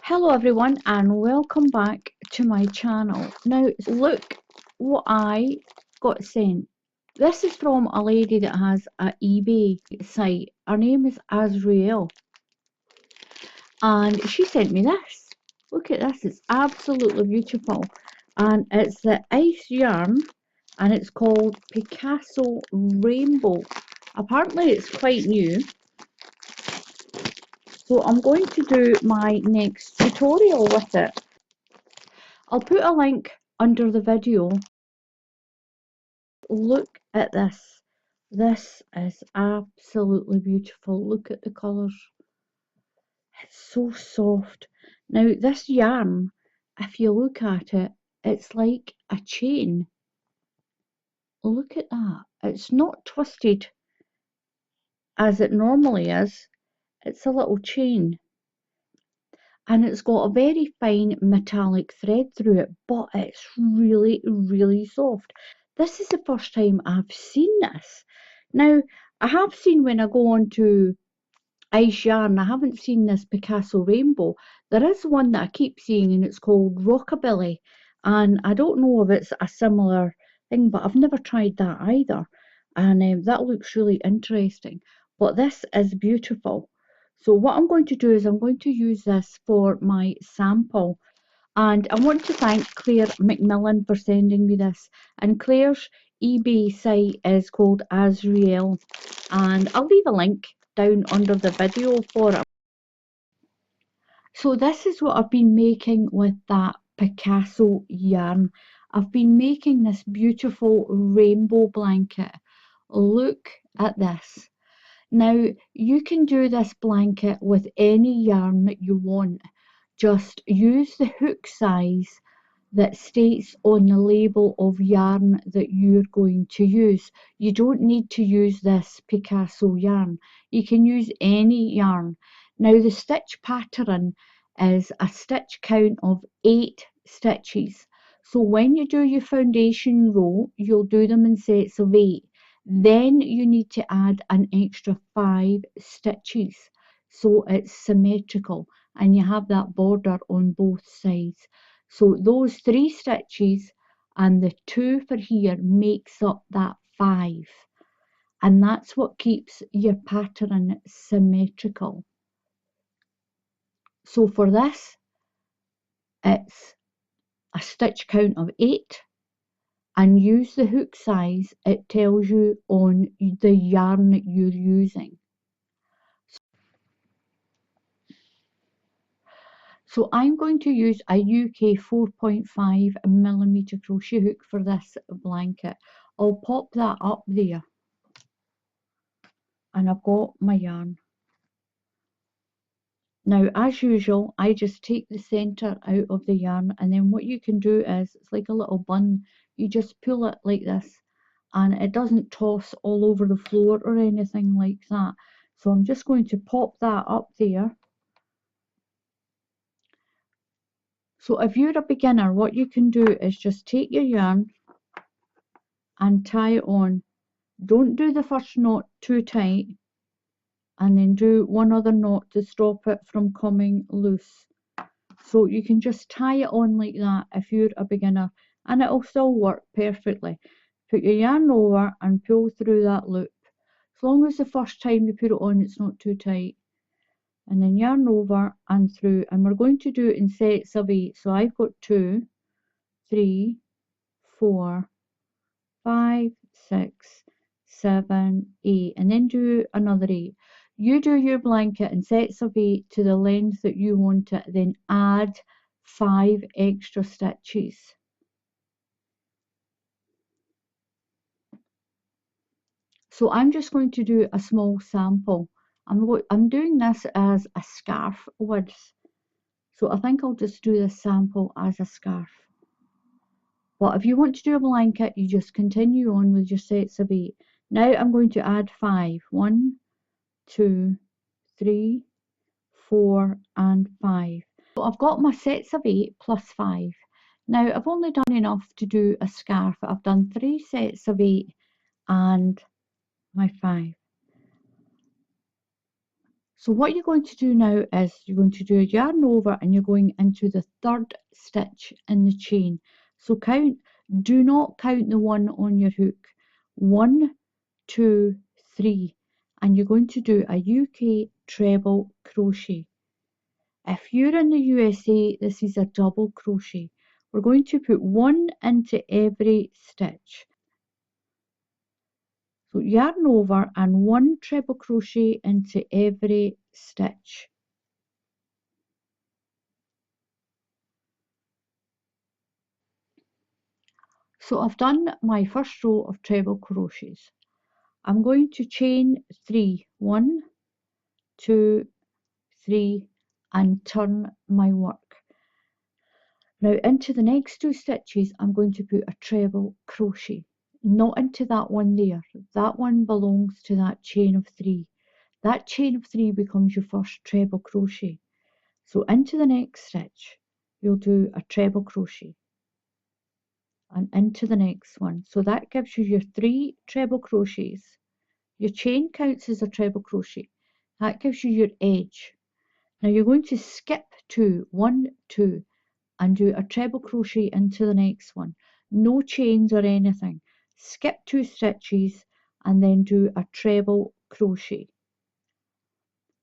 Hello everyone and welcome back to my channel. Now look what I got sent. This is from a lady that has an eBay site. Her name is Azrael and she sent me this. Look at this, it's absolutely beautiful and it's the ice yarn and it's called Picasso Rainbow. Apparently it's quite new. So I'm going to do my next tutorial with it. I'll put a link under the video. Look at this. This is absolutely beautiful. Look at the colours. It's so soft. Now this yarn, if you look at it, it's like a chain. Look at that. It's not twisted as it normally is. It's a little chain. And it's got a very fine metallic thread through it, but it's really, really soft. This is the first time I've seen this. Now, I have seen when I go on to Ice Yarn, I haven't seen this Picasso Rainbow. There is one that I keep seeing and it's called Rockabilly. And I don't know if it's a similar thing, but I've never tried that either. And that looks really interesting. But this is beautiful. So what I'm going to do is I'm going to use this for my sample. And I want to thank Claire McMillan for sending me this. And Claire's eBay site is called Azrael. And I'll leave a link down under the video for it. So this is what I've been making with that Picasso yarn. I've been making this beautiful rainbow blanket. Look at this. Now you can do this blanket with any yarn that you want. Just use the hook size that states on the label of yarn that you're going to use. You don't need to use this Picasso yarn. You can use any yarn. Now the stitch pattern is a stitch count of 8 stitches. So when you do your foundation row, you'll do them in sets of 8. Then you need to add an extra 5 stitches. So it's symmetrical and you have that border on both sides. So those 3 stitches and the 2 for here makes up that 5. And that's what keeps your pattern symmetrical. So for this, it's a stitch count of 8 and use the hook size it tells you on the yarn that you're using. So I'm going to use a UK 4.5mm crochet hook for this blanket. I'll pop that up there. And I've got my yarn. Now as usual, I just take the centre out of the yarn, and then what you can do is, it's like a little bun, you just pull it like this and it doesn't toss all over the floor or anything like that. So I'm just going to pop that up there. So if you're a beginner, what you can do is just take your yarn and tie it on. Don't do the first knot too tight, and then do one other knot to stop it from coming loose. So you can just tie it on like that if you're a beginner, and it'll still work perfectly. Put your yarn over and pull through that loop. As long as the first time you put it on it's not too tight. And then yarn over and through, and we're going to do it in sets of 8. So I've got 2, 3, 4, 5, 6, 7, 8, and then do another 8. You do your blanket in sets of 8 to the length that you want it, then add 5 extra stitches. So I'm just going to do a small sample. I'm doing this as a scarf width. So I think I'll just do this sample as a scarf. But if you want to do a blanket, you just continue on with your sets of 8. Now I'm going to add 5. 1, 2, 3, 4 and 5. So I've got my sets of 8 plus 5. Now I've only done enough to do a scarf. I've done 3 sets of 8 and my 5. So what you're going to do now is you're going to do a yarn over and you're going into the third stitch in the chain. So do not count the one on your hook. 1, 2, 3, and you're going to do a UK treble crochet. If you're in the USA, this is a double crochet. We're going to put 1 into every stitch. So yarn over and 1 treble crochet into every stitch. So I've done my first row of treble crochets. I'm going to chain 3, 1, 2, 3, and turn my work. Now into the next 2 stitches I'm going to put a treble crochet, not into that one there. That one belongs to that chain of 3. That chain of 3 becomes your first treble crochet. So into the next stitch you'll do a treble crochet and into the next one. So that gives you your 3 treble crochets. Your chain counts as a treble crochet. That gives you your edge. Now you're going to skip 2, 1, 2, and do a treble crochet into the next one. No chains or anything. Skip 2 stitches and then do a treble crochet.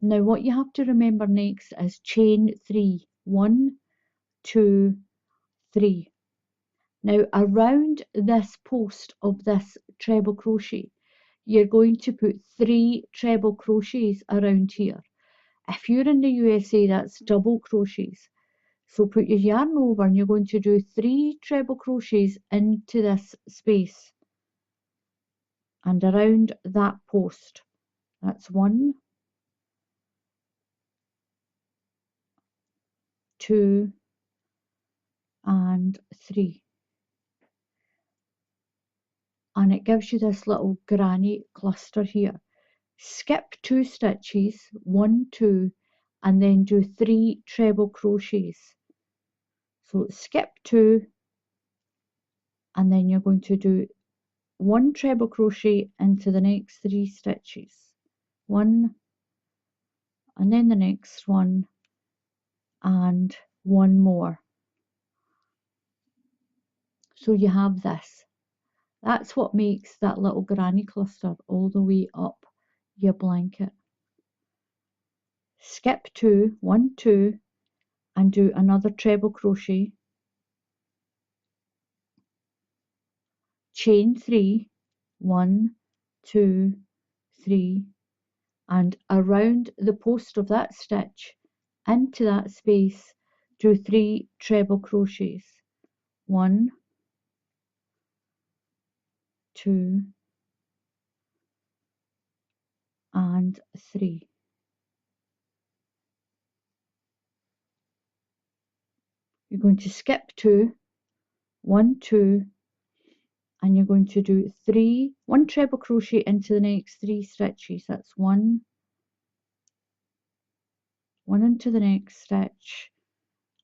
Now what you have to remember next is chain 3, 1, 2, 3. Now around this post of this treble crochet, you're going to put 3 treble crochets around here. If you're in the USA, that's double crochets. So put your yarn over and you're going to do 3 treble crochets into this space and around that post. That's 1, 2, and 3. And it gives you this little granny cluster here. Skip 2 stitches, 1, 2, and then do 3 treble crochets. So skip 2 and then you're going to do 1 treble crochet into the next 3 stitches. 1 and then the next one and 1 more. So you have this. That's what makes that little granny cluster all the way up your blanket. Skip 2, 1, 2, and do another treble crochet. Chain 3, 1, 2, 3, and around the post of that stitch into that space do 3 treble crochets. 1, 2, and 3. You're going to skip 2, 1, 2, and you're going to do 1 treble crochet into the next 3 stitches. That's 1, 1 into the next stitch,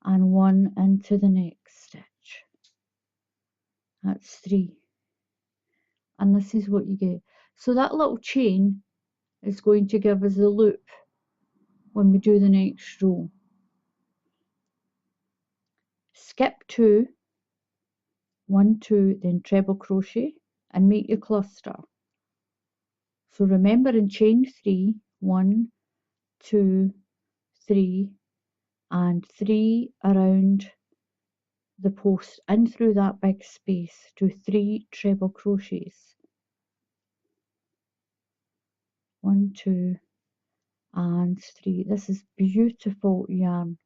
and 1 into the next stitch. That's 3. And this is what you get. So that little chain is going to give us the loop when we do the next row. Skip 2, 1, 2, then treble crochet and make your cluster. So remember in chain 3, 1, 2, 3, and 3 around the post in through that big space. Do 3 treble crochets. 1, 2, and 3. This is beautiful yarn.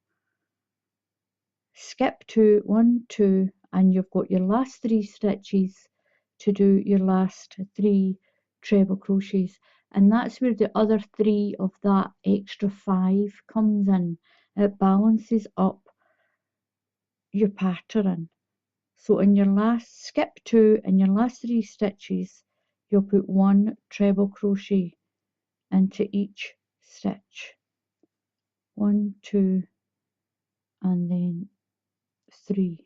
Skip 2, 1, 2, and you've got your last 3 stitches to do your last 3 treble crochets, and that's where the other 3 of that extra 5 comes in. It balances up your pattern. So in your last, skip 2, in your last 3 stitches you'll put 1 treble crochet into each stitch. 1, 2, and then 3.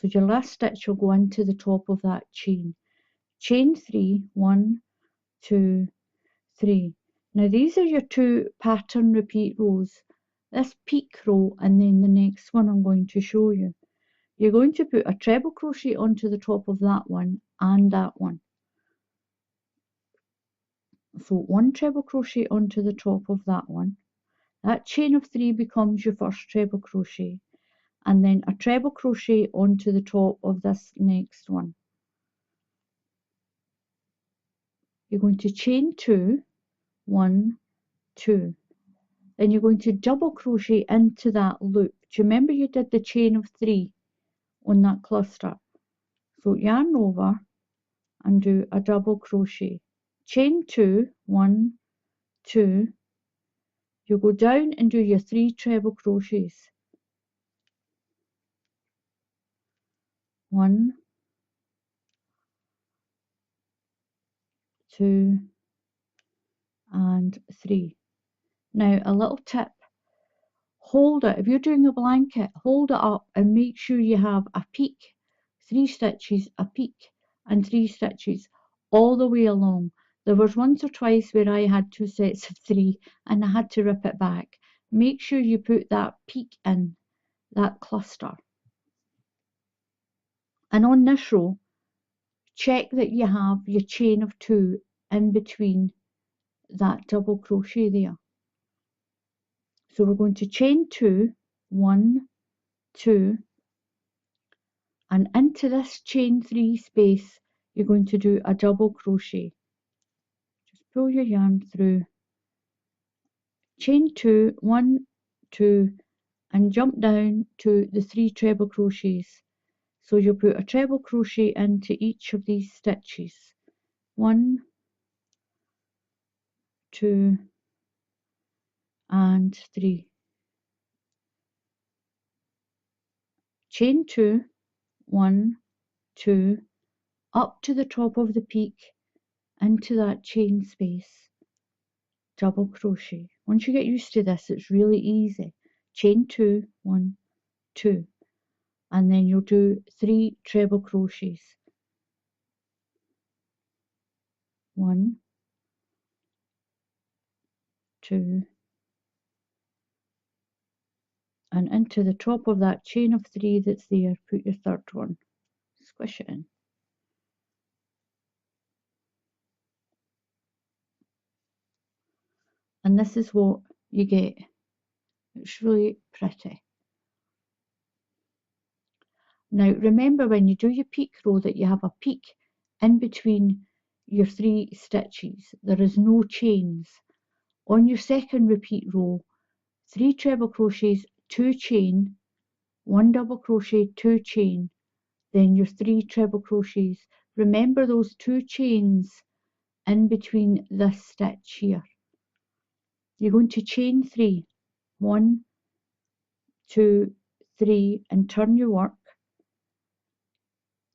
So your last stitch will go into the top of that chain. Chain 3, 1, 2, 3. Now these are your 2 pattern repeat rows, this peak row and then the next one I'm going to show you. You're going to put a treble crochet onto the top of that one and that one. So 1 treble crochet onto the top of that one. That chain of 3 becomes your first treble crochet, and then a treble crochet onto the top of this next one. You're going to chain 2, 1, 2. Then you're going to double crochet into that loop. Do you remember you did the chain of 3 on that cluster? So yarn over and do a double crochet. Chain 2, 1, 2. You go down and do your 3 treble crochets. 1, 2, and 3. Now a little tip, hold it, if you're doing a blanket, hold it up and make sure you have a peak, 3 stitches, a peak and 3 stitches all the way along. There was once or twice where I had 2 sets of 3 and I had to rip it back. Make sure you put that peak in, that cluster. And on this row, check that you have your chain of 2 in between that double crochet there. So we're going to chain 2, 1, 2, and into this chain 3 space you're going to do a double crochet. Just pull your yarn through, chain 2, 1, 2, and jump down to the 3 treble crochets. So you'll put a treble crochet into each of these stitches. 1, 2, and 3. Chain 2, 1, 2, up to the top of the peak, into that chain space, double crochet. Once you get used to this, it's really easy. Chain 2, 1, 2, and then you'll do 3 treble crochets. 1, 2, and into the top of that chain of 3 that's there, put your third one. Squish it in. And this is what you get. It's really pretty. Now remember, when you do your peak row, that you have a peak in between your 3 stitches. There is no chains. On your second repeat row, 3 treble crochets, 2 chain, 1 double crochet, 2 chain, then your 3 treble crochets. Remember those 2 chains in between this stitch here. You're going to chain 3, 1, 2, 3, and turn your work.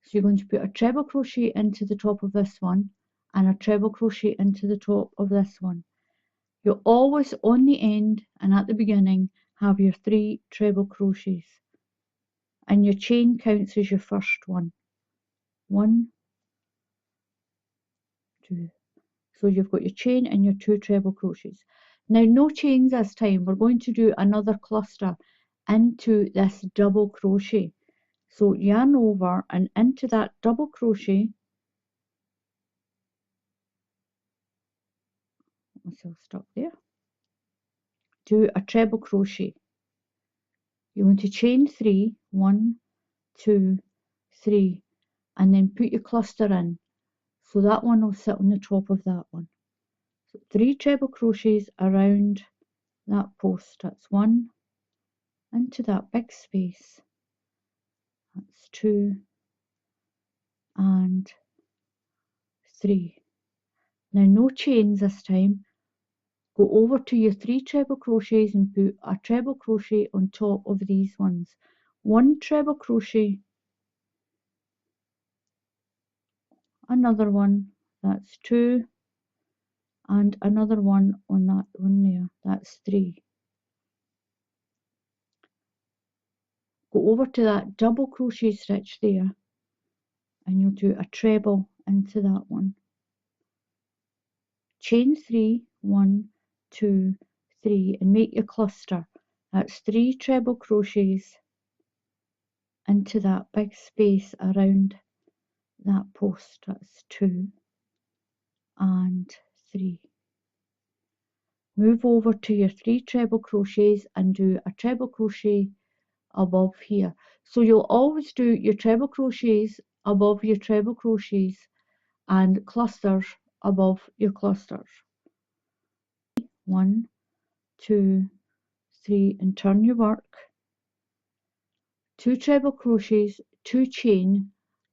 So you're going to put a treble crochet into the top of this one and a treble crochet into the top of this one. You'll always, on the end and at the beginning, have your 3 treble crochets, and your chain counts as your first one. 1, 2. So you've got your chain and your 2 treble crochets. Now no chains this time. We're going to do another cluster into this double crochet. So yarn over and into that double crochet. Myself stuck there. Do a treble crochet. You're going to chain 3, 1, 2, 3, and then put your cluster in. So that one will sit on the top of that one. So 3 treble crochets around that post. That's 1 into that big space. That's 2 and 3. Now no chains this time. Go over to your 3 treble crochets and put a treble crochet on top of these ones. 1 treble crochet, another one, that's 2, and another one on that one there, that's 3. Go over to that double crochet stitch there and you'll do a treble into that one. chain 3, 1, 2, 3, and make your cluster. That's 3 treble crochets into that big space around that post. That's 2 and 3. Move over to your 3 treble crochets and do a treble crochet above here. So you'll always do your treble crochets above your treble crochets and clusters above your clusters. 1, 2, 3, and turn your work. 2 treble crochets, 2 chain,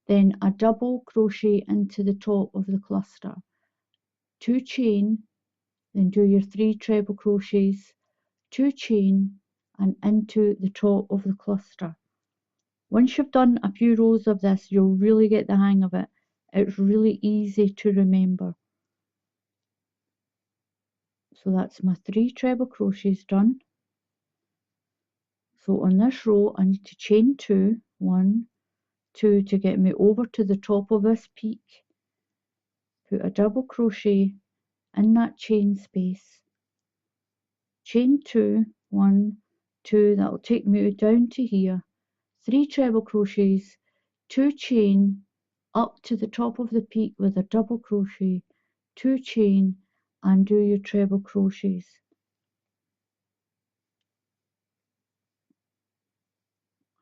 then a double crochet into the top of the cluster. 2 chain, then do your 3 treble crochets, 2 chain, and into the top of the cluster. Once you've done a few rows of this, you'll really get the hang of it. It's really easy to remember. So that's my 3 treble crochets done. So on this row, I need to chain 2, 1, 2 to get me over to the top of this peak. Put a double crochet in that chain space. Chain 2, 1, 2, that'll take me down to here. 3 treble crochets, 2 chain up to the top of the peak with a double crochet, 2 chain, and do your treble crochets.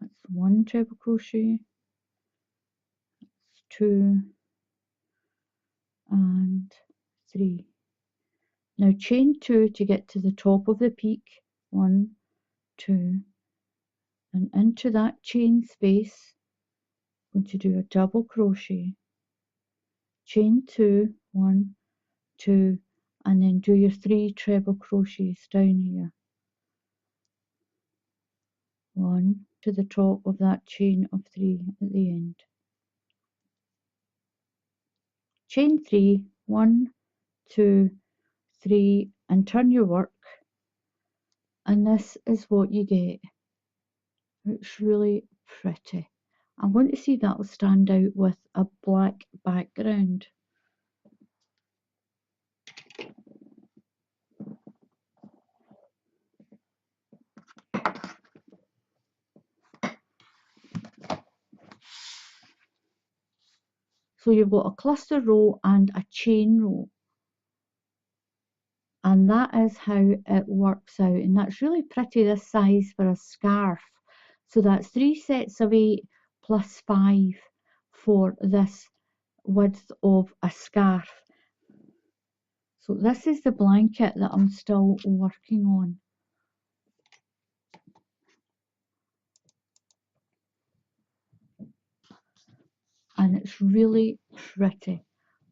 That's 1 treble crochet, that's 2 and 3. Now chain 2 to get to the top of the peak, 1, 2, and into that chain space, I'm going to do a double crochet, chain 2, 1, 2, and then do your 3 treble crochets down here. 1 to the top of that chain of 3 at the end. Chain 3, 1, 2, 3, and turn your work, and this is what you get. It's really pretty. I want to see that will stand out with a black background. So you've got a cluster row and a chain row, and that is how it works out, and that's really pretty, this size for a scarf. So that's 3 sets of 8 plus 5 for this width of a scarf. So this is the blanket that I'm still working on. And it's really pretty.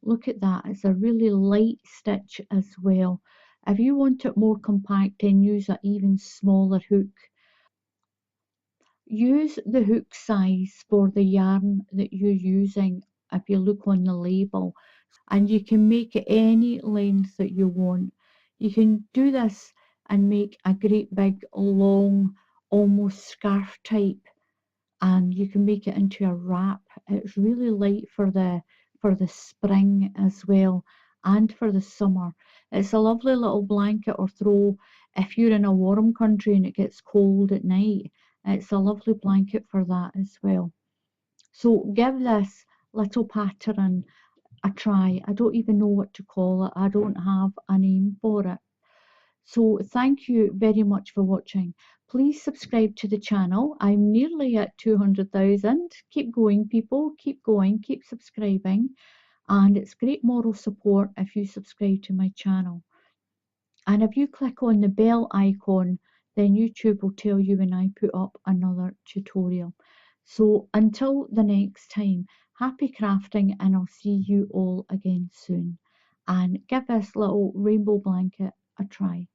Look at that, it's a really light stitch as well. If you want it more compact, then use an even smaller hook. Use the hook size for the yarn that you're using if you look on the label, and you can make it any length that you want. You can do this and make a great big long, almost scarf type, and you can make it into a wrap. It's really light for the spring as well, and for the summer. It's a lovely little blanket or throw if you're in a warm country and it gets cold at night. It's a lovely blanket for that as well. So give this little pattern a try. I don't even know what to call it. I don't have a name for it. So thank you very much for watching. Please subscribe to the channel. I'm nearly at 200,000. Keep going, people. Keep going. Keep subscribing. And it's great moral support if you subscribe to my channel. And if you click on the bell icon, then YouTube will tell you when I put up another tutorial. So until the next time, happy crafting, and I'll see you all again soon. And give this little rainbow blanket a try.